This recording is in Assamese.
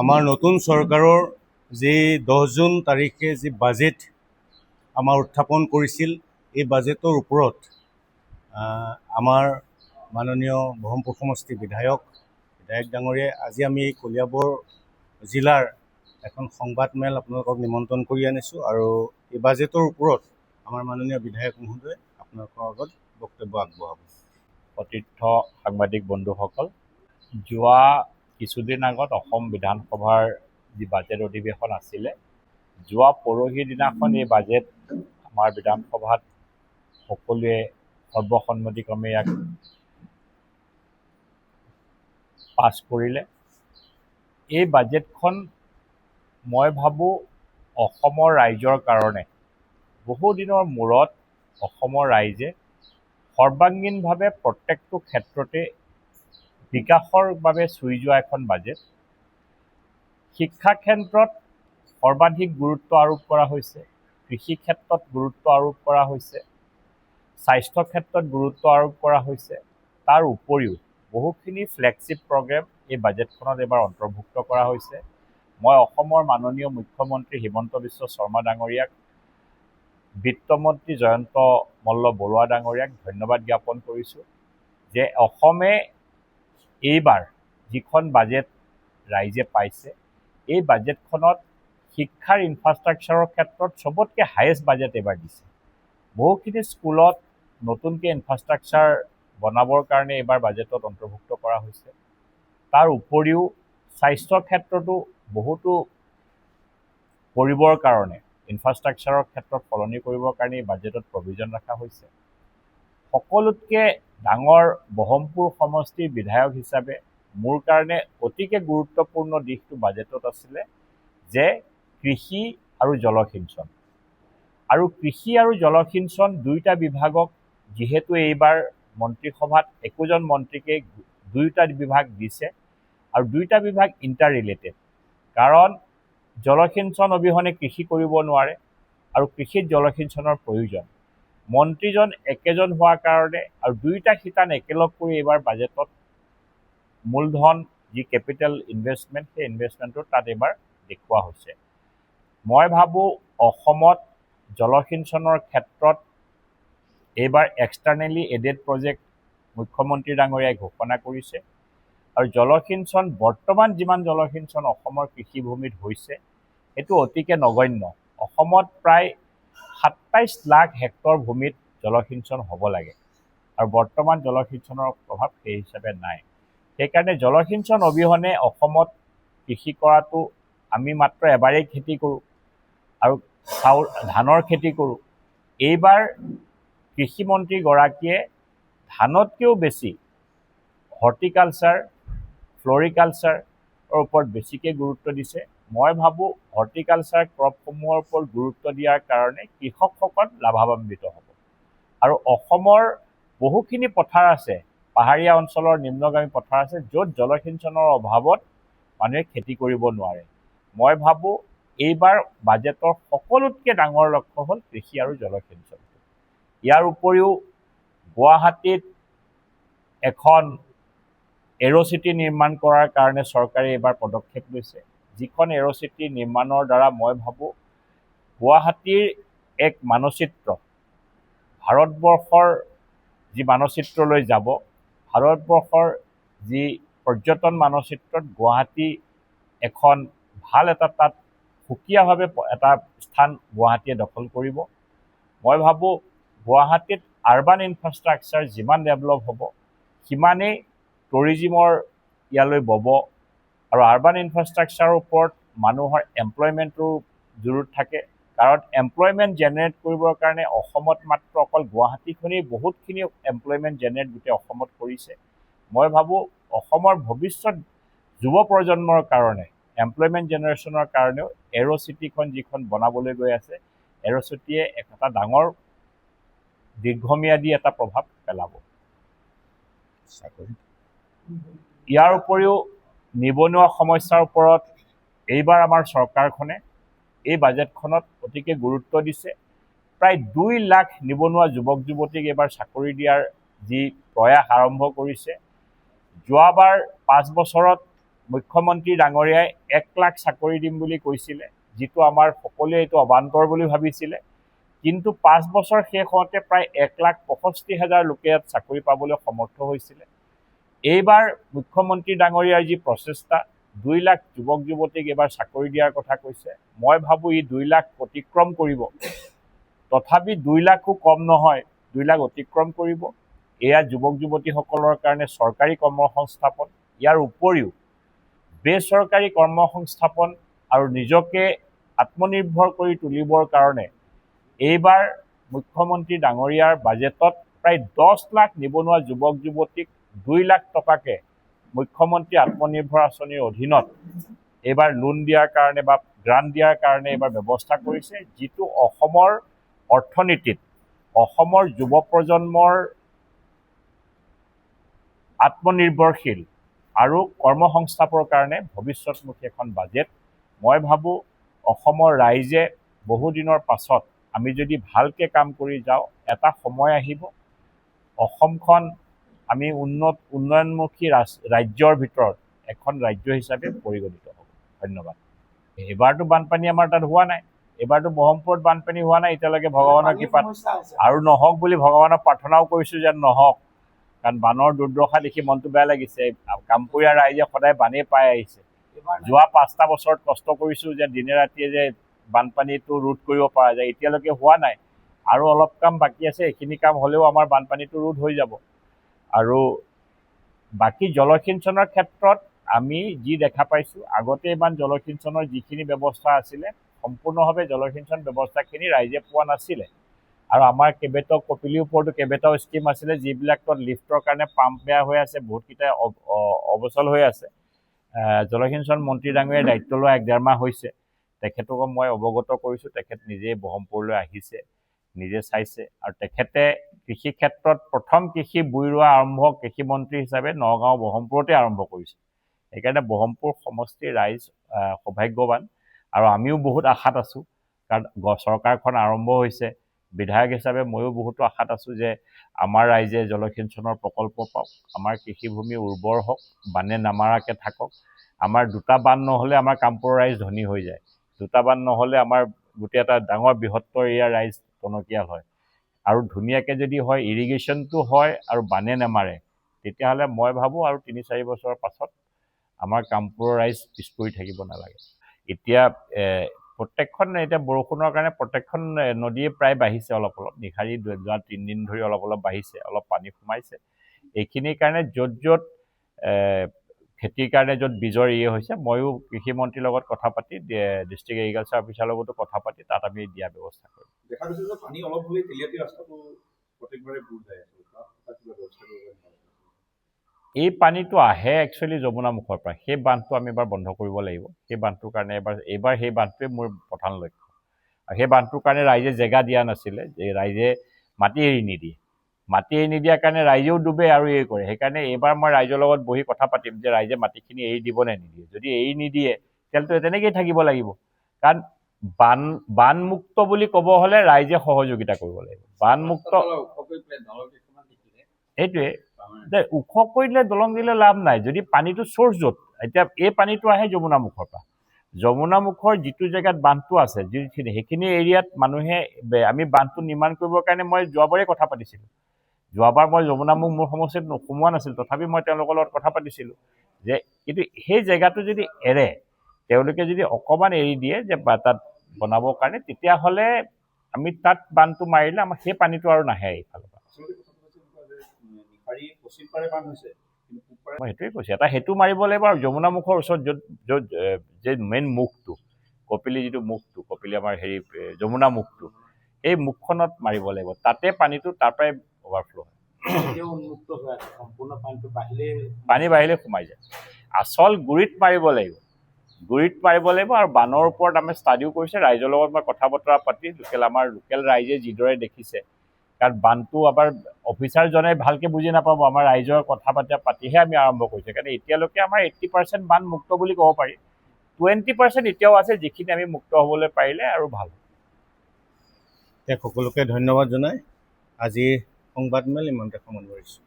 আমাৰ নতুন চৰকাৰৰ যি 10 জুন তাৰিখে যি বাজেট আমাৰ উত্থাপন কৰিছিল, এই বাজেটৰ ওপৰত আমাৰ মাননীয় ব্ৰহ্মপুৰ সমষ্টি বিধায়ক ডাঙৰীয়াই আজি আমি কলিয়াবৰ জিলাৰ এখন সংবাদমেল আপোনালোকক নিমন্ত্ৰণ কৰি আনিছোঁ আৰু এই বাজেটৰ ওপৰত আমাৰ মাননীয় বিধায়ক মহোদয় আপোনালোকৰ আগত বক্তব্য আগবঢ়াব। সতীৰ্থ সাংবাদিক বন্ধুসকল, যোৱা কিছুদিন আগত অসম বিধানসভাৰ যি বাজেট অধিৱেশন আছিলে, যোৱা পৰহি দিনাখন এই বাজেট আমাৰ বিধানসভাত সকলোৱে সৰ্বসন্মতিক্ৰমে ইয়াক পাছ কৰিলে। এই বাজেটখন মই ভাবোঁ অসমৰ ৰাইজৰ কাৰণে বহুদিনৰ মূৰত অসমৰ ৰাইজে সৰ্বাংগীনভাৱে প্ৰত্যেকটো ক্ষেত্ৰতে বিকাশৰ বাবে চুই যোৱা এখন বাজেট। শিক্ষা ক্ষেত্ৰত সৰ্বাধিক গুৰুত্ব আৰোপ কৰা হৈছে, কৃষি ক্ষেত্ৰত গুৰুত্ব আৰোপ কৰা হৈছে, স্বাস্থ্য ক্ষেত্ৰত গুৰুত্ব আৰোপ কৰা হৈছে। তাৰ উপৰিও বহুখিনি ফ্লেগশ্বিপ প্ৰগ্ৰেম এই বাজেটখনত এইবাৰ অন্তৰ্ভুক্ত কৰা হৈছে। মই অসমৰ মাননীয় মুখ্যমন্ত্ৰী হিমন্ত বিশ্ব শৰ্মা ডাঙৰীয়াক, বিত্তমন্ত্ৰী জয়ন্ত মল্ল বৰুৱা ডাঙৰীয়াক ধন্যবাদ জ্ঞাপন কৰিছোঁ যে অসমে এইবাৰ যিখন বাজেট ৰাইজে পাইছে, এই বাজেটখনত শিক্ষাৰ ইনফ্ৰাষ্ট্ৰাকচাৰৰ ক্ষেত্ৰত চবতকৈ হায়েষ্ট বাজেট এইবাৰ দিছে। বহুখিনি স্কুলত নতুনকৈ ইনফ্ৰাষ্ট্ৰাকচাৰ বনাবৰ কাৰণে এইবাৰ বাজেটত অন্তৰ্ভুক্ত কৰা হৈছে। তাৰ উপৰিও স্বাস্থ্য ক্ষেত্ৰতো বহুতো কৰিবৰ কাৰণে, ইনফ্ৰাষ্ট্ৰাকচাৰৰ ক্ষেত্ৰত সলনি কৰিবৰ কাৰণে এই বাজেটত প্ৰভিজন ৰখা হৈছে। সকলোতকৈ ডাঙৰ ব্ৰহ্মপুৰ সমষ্টিৰ বিধায়ক হিচাপে মোৰ কাৰণে অতিকে গুৰুত্বপূৰ্ণ দিশটো বাজেটত আছিলে যে কৃষি আৰু জলসিঞ্চন। আৰু কৃষি আৰু জলসিঞ্চন দুয়োটা বিভাগক যিহেতু এইবাৰ মন্ত্ৰীসভাত একোজন মন্ত্ৰীকে দুয়োটা বিভাগ দিছে আৰু দুয়োটা বিভাগ ইণ্টাৰ ৰিলেটেড, কাৰণ জলসিঞ্চন অবিহনে কৃষি কৰিব নোৱাৰে আৰু কৃষিত জলসিঞ্চনৰ প্ৰয়োজন। মন্ত্ৰীজন একেজন হোৱাৰ কাৰণে আৰু দুয়োটা শিতান একেলগ কৰি এইবাৰ বাজেটত মূলধন যি কেপিটেল ইনভেষ্টমেণ্ট, সেই ইনভেষ্টমেণ্টটো তাত এইবাৰ দেখুওৱা হৈছে। মই ভাবোঁ অসমত জলসিঞ্চনৰ ক্ষেত্ৰত এইবাৰ এক্সটাৰ্নেলি এডেড প্ৰজেক্ট মুখ্যমন্ত্ৰী ডাঙৰীয়াই ঘোষণা কৰিছে আৰু জলসিঞ্চন বৰ্তমান যিমান জলসিঞ্চন অসমৰ কৃষিভূমিত হৈছে সেইটো অতিকে নগণ্য। অসমত প্ৰায় ২৭ লাখ হেক্টৰ ভূমিত জলসিঞ্চন হ'ব লাগে আৰু বৰ্তমান জলসিঞ্চনৰ প্ৰভাৱ সেই হিচাপে নাই। সেইকাৰণে জলসিঞ্চন অবিহনে অসমত কৃষি কৰাটো, আমি মাত্ৰ এবাৰেই খেতি কৰোঁ আৰু ধানৰ খেতি কৰোঁ। এইবাৰ কৃষিমন্ত্ৰীগৰাকীয়ে ধানতকৈও বেছি হৰ্টিকালচাৰ, ফ্লৰিকালচাৰৰ ওপৰত বেছিকৈ গুৰুত্ব দিছে। মই ভাবোঁ হৰ্টিকালচাৰ ক্ৰপসমূহৰ ওপৰত গুৰুত্ব দিয়াৰ কাৰণে কৃষকসকল লাভান্বিত হ'ব। আৰু অসমৰ বহুখিনি পথাৰ আছে, পাহাৰীয়া অঞ্চলৰ নিম্নগামী পথাৰ আছে, য'ত জলসিঞ্চনৰ অভাৱত মানুহে খেতি কৰিব নোৱাৰে। মই ভাবোঁ এইবাৰ বাজেটৰ সকলোতকৈ ডাঙৰ লক্ষ্য হ'ল কৃষি আৰু জলসিঞ্চন। ইয়াৰ উপৰিও গুৱাহাটীত এখন এৰ'চিটি নিৰ্মাণ কৰাৰ কাৰণে চৰকাৰে এইবাৰ পদক্ষেপ লৈছে, যিখন এৰ'চিটি নিৰ্মাণৰ দ্বাৰা মই ভাবোঁ গুৱাহাটীৰ এক মানচিত্ৰ, ভাৰতবৰ্ষৰ যি মানচিত্ৰলৈ যাব, ভাৰতবৰ্ষৰ যি পৰ্যটন মানচিত্ৰত গুৱাহাটী এখন ভাল এটা, তাত সুকীয়াভাৱে এটা স্থান গুৱাহাটীয়ে দখল কৰিব। মই ভাবোঁ গুৱাহাটীত আৰ্বান ইনফ্ৰাষ্ট্ৰাকচাৰ যিমান ডেভেলপ হ'ব সিমানেই টুৰিজিমৰ ইয়ালৈ বব আৰু আৰ্বান ইনফ্ৰাষ্ট্ৰাকচাৰৰ ওপৰত মানুহৰ এমপ্লয়মেণ্টৰো জৰুৰত থাকে, কাৰণ এমপ্লয়মেণ্ট জেনেৰেট কৰিবৰ কাৰণে অসমত মাত্ৰ অকল গুৱাহাটীখনেই বহুতখিনি এমপ্লয়মেণ্ট জেনেৰেট গোটেই অসমত কৰিছে। মই ভাবোঁ অসমৰ ভৱিষ্যত যুৱ প্ৰজন্মৰ কাৰণে এমপ্লয়মেণ্ট জেনেৰেশ্যনৰ কাৰণেও এৰ'চিটিখন যিখন বনাবলৈ গৈ আছে, এৰ'চিটিয়ে এটা ডাঙৰ দীৰ্ঘম্যাদী এটা প্ৰভাৱ পেলাব। ইয়াৰ উপৰিও নিবনুৱা সমস্যাৰ ওপৰত এইবাৰ আমাৰ চৰকাৰখনে এই বাজেটখনত অতিকে গুৰুত্ব দিছে। প্ৰায় ২ লাখ নিবনুৱা যুৱক যুৱতীক এইবাৰ চাকৰি দিয়াৰ যি প্ৰয়াস আৰম্ভ কৰিছে, যোৱাবাৰ ৫ বছৰত মুখ্যমন্ত্ৰী ডাঙৰীয়াই 1 লাখ চাকৰি দিম বুলি কৈছিলে, যিটো আমাৰ সকলোৱে এইটো অবান্তৰ বুলি ভাবিছিলে। কিন্তু 5 বছৰ শেষ হওঁতে প্ৰায় 1,65,000 লোকে ইয়াত চাকৰি পাবলৈ সমৰ্থ হৈছিলে। এইবাৰ মুখ্যমন্ত্ৰী ডাঙৰীয়াৰ যি প্ৰচেষ্টা, 2 লাখ যুৱক যুৱতীক এইবাৰ চাকৰি দিয়াৰ কথা কৈছে। মই ভাবোঁ ই 2 লাখ অতিক্ৰম কৰিব। তথাপি 2 লাখো কম নহয়, 2 লাখ অতিক্ৰম কৰিব। এয়া যুৱক যুৱতীসকলৰ কাৰণে চৰকাৰী কৰ্মসংস্থাপন। ইয়াৰ উপৰিও বেচৰকাৰী কৰ্মসংস্থাপন আৰু নিজকে আত্মনিৰ্ভৰ কৰি তুলিবৰ কাৰণে এইবাৰ মুখ্যমন্ত্ৰী ডাঙৰীয়াৰ বাজেটত প্ৰায় 10 লাখ নিবনুৱা যুৱক যুৱতীক 2 লাখ টকাকে মুখ্যমন্ত্ৰী আত্মনিৰ্ভৰ আঁচনিৰ অধীনত এইবাৰ লোন দিয়াৰ কাৰণে বা গ্ৰাণ্ট দিয়াৰ কাৰণে এইবাৰ ব্যৱস্থা কৰিছে, যিটো অসমৰ অৰ্থনীতিত অসমৰ যুৱ প্ৰজন্মৰ আত্মনিৰ্ভৰশীল আৰু কৰ্মসংস্থাপনৰ কাৰণে ভৱিষ্যতমুখী এখন বাজেট। মই ভাবোঁ অসমৰ ৰাইজে বহুদিনৰ পাছত আমি যদি ভালকৈ কাম কৰি যাওঁ, এটা সময় আহিব অসমখন আমি উন্নয়নমুখী ৰাজ্যৰ ভিতৰত এখন ৰাজ্য হিচাপে পৰিগণিত হ'ব। ধন্যবাদ। এইবাৰতো বানপানী আমাৰ তাত হোৱা নাই, এইবাৰতো ব্ৰহ্মপুত্ৰত বানপানী হোৱা নাই এতিয়ালৈকে, ভগৱানৰ কৃপাত। আৰু নহওক বুলি ভগৱানক প্ৰাৰ্থনাও কৰিছোঁ যেন নহওক, কাৰণ বানৰ দুৰ্দশা দেখি মনটো বেয়া লাগিছে। কামপুৰীয়া ৰাইজে সদায় বানেই পাই আহিছে। যোৱা 5টা বছৰত কষ্ট কৰিছোঁ যে দিনে ৰাতিয়ে যে বানপানীটো ৰোধ কৰিব পৰা যায়, এতিয়ালৈকে হোৱা নাই। আৰু অলপ কাম বাকী আছে, এইখিনি কাম হ'লেও আমাৰ বানপানীটো ৰোধ হৈ যাব। আৰু বাকী জলসিঞ্চনৰ ক্ষেত্ৰত আমি যি দেখা পাইছোঁ, আগতে ইমান জলসিঞ্চনৰ যিখিনি ব্যৱস্থা আছিলে, সম্পূৰ্ণভাৱে জলসিঞ্চন ব্যৱস্থাখিনি ৰাইজে পোৱা নাছিলে। আৰু আমাৰ কেইবাটাও কপিলীৰ ওপৰতো কেইবাটাও স্কিম আছিলে, যিবিলাকত লিফ্টৰ কাৰণে পাম্প বেয়া হৈ আছে, বহুতকেইটা অবচল হৈ আছে। জলসিঞ্চন মন্ত্ৰী ডাঙৰীয়াই দায়িত্ব লোৱা 1-1.5 মাহ হৈছে। তেখেতকো মই অৱগত কৰিছোঁ, তেখেত নিজেই ব্ৰহ্মপুৰলৈ আহিছে, নিজে চাইছে। আৰু তেখেতে কৃষি ক্ষেত্ৰত প্ৰথম কৃষি বুই ৰোৱা আৰম্ভ কৃষিমন্ত্ৰী হিচাপে নগাঁও ব্ৰহ্মপুৰতে আৰম্ভ কৰিছে। সেইকাৰণে ব্ৰহ্মপুৰ সমষ্টিৰ ৰাইজ সৌভাগ্যৱান। আৰু আমিও বহুত আশাত আছোঁ, কাৰণ চৰকাৰখন আৰম্ভ হৈছে। বিধায়ক হিচাপে ময়ো বহুতো আশাত আছোঁ যে আমাৰ ৰাইজে জলসিঞ্চনৰ প্ৰকল্প পাওক, আমাৰ কৃষিভূমি উৰ্বৰ হওক, বানে নামাৰাকৈ থাকক। আমাৰ 2টা বান নহ'লে আমাৰ কামপুৰৰ ৰাইজ ধনী হৈ যায়, 2টা বান নহ'লে আমাৰ গোটেই এটা ডাঙৰ বৃহত্তৰ এৰিয়াৰ ৰাইজ টনকিয়াল হয়। আৰু ধুনীয়াকৈ যদি হয়, ইৰিগেশ্যনটো হয় আৰু বানে নামাৰে, তেতিয়াহ'লে মই ভাবোঁ আৰু 3-4 বছৰৰ পাছত আমাৰ কামপুৰৰ ৰাইজ পিছ পৰি থাকিব নালাগে। এতিয়া প্ৰত্যেকখন এতিয়া বৰষুণৰ কাৰণে প্ৰত্যেকখন নদীয়ে প্ৰায় বাঢ়িছে অলপ অলপ। নিশাৰী যোৱা 3 দিন ধৰি অলপ অলপ বাঢ়িছে, অলপ পানী সোমাইছে। এইখিনিৰ কাৰণে য'ত য'ত খেতিৰ কাৰণে য'ত বীজৰ হৈছে, ময়ো কৃষিমন্ত্ৰীৰ লগত কথা পাতি ডিষ্ট্ৰিক্ট এগ্ৰিকালচাৰ অফিচাৰৰ লগতো কথা পাতি তাত আমি দিয়া ব্যৱস্থা কৰিম। দেখা গৈছে যে পানী অলপ হ'লেই তেলিয়াতি ৰাস্তাটো প্ৰত্যেকবাৰে বুৰ যায় আছে, তাত কিবা ব্যৱস্থা কৰিব লাগিব। এই পানীটো আহে একচুৱেলি যমুনামুখৰ পৰা, সেই বান্ধটো আমি এবাৰ বন্ধ কৰিব লাগিব। সেই বান্ধটোৰ কাৰণে এইবাৰ সেই বান্ধটোৱে মোৰ প্ৰধান লক্ষ্য। আৰু সেই বান্ধটোৰ কাৰণে ৰাইজে জেগা দিয়া নাছিলে, যে ৰাইজে মাটি এৰি নিদিয়ে। মাটি এৰি নিদিয়াৰ কাৰণে ৰাইজেও ডুবে আৰু এই কৰে। সেইকাৰণে এইবাৰ মই ৰাইজৰ লগত বহি কথা পাতিম যে ৰাইজে মাটিখিনি এৰি দিব নে নিদিয়ে। যদি এৰি নিদিয়ে তেতিয়াহ'লে তেনেকৈয়ে থাকিব লাগিব। কাৰণ বানমুক্ত বুলি ক'ব হ'লে ৰাইজে সহযোগিতা কৰিব লাগিব। বানমুক্ত সেইটোৱে যে ওখ কৰি দিলে দলং দিলে লাভ নাই, যদি পানীটো চ'ৰ্চ য'ত। এতিয়া এই পানীটো আহে যমুনামুখৰ পৰা। যমুনামুখৰ যিটো জেগাত বান্ধটো আছে, যিখিনি সেইখিনি এৰিয়াত মানুহে আমি বান্ধটো নিৰ্মাণ কৰিবৰ কাৰণে মই যোৱাবাৰেই কথা পাতিছিলোঁ। যোৱাবাৰ মই যমুনামুখ মোৰ সমষ্টিত সোমোৱা নাছিলোঁ, তথাপি মই তেওঁলোকৰ লগত কথা পাতিছিলোঁ যে কিন্তু সেই জেগাটো যদি এৰে, তেওঁলোকে যদি অকণমান এৰি দিয়ে যে তাত বনাবৰ কাৰণে, তেতিয়াহ'লে আমি তাত বান্ধটো মাৰিলে আমাৰ সেই পানীটো আৰু নাহে এইফালৰ পৰা। মই সেইটোৱে কৈছোঁ, এটা সেইটো মাৰিব লাগিব। আৰু যমুনামুখৰ ওচৰত য'ত যে মেইন মুখটো, কপিলী যিটো মুখটো, কপিলী আমাৰ যমুনা মুখটো, এই মুখখনত মাৰিব লাগিব। তাতে পানীটো তাৰ পৰাই অভাৰফ্ল' হয়। পানী বাঢ়িলে সোমাই যায়। আচল গুৰিত মাৰিব লাগিব, গুৰিত মাৰিব লাগিব। আৰু বানৰ ওপৰত আমি ষ্টাডিও কৰিছে, ৰাইজৰ লগত মই কথা বতৰা পাতি আমাৰ লোকেল ৰাইজে যিদৰে দেখিছে, কাৰণ বানটো আমাৰ অফিচাৰজনে ভালকৈ বুজি নাপাব, আমাৰ ৰাইজৰ কথা পাতিহে আমি আৰম্ভ কৰিছোঁ। সেইকাৰণে এতিয়ালৈকে আমাৰ 80% বান মুক্ত বুলি ক'ব পাৰি। 20% এতিয়াও আছে, যিখিনি আমি মুক্ত হ'বলৈ পাৰিলে আৰু ভাল। সকলোকে ধন্যবাদ জনাই আজিৰ সংবাদমেল ইমানতে সামৰণি মাৰিছোঁ।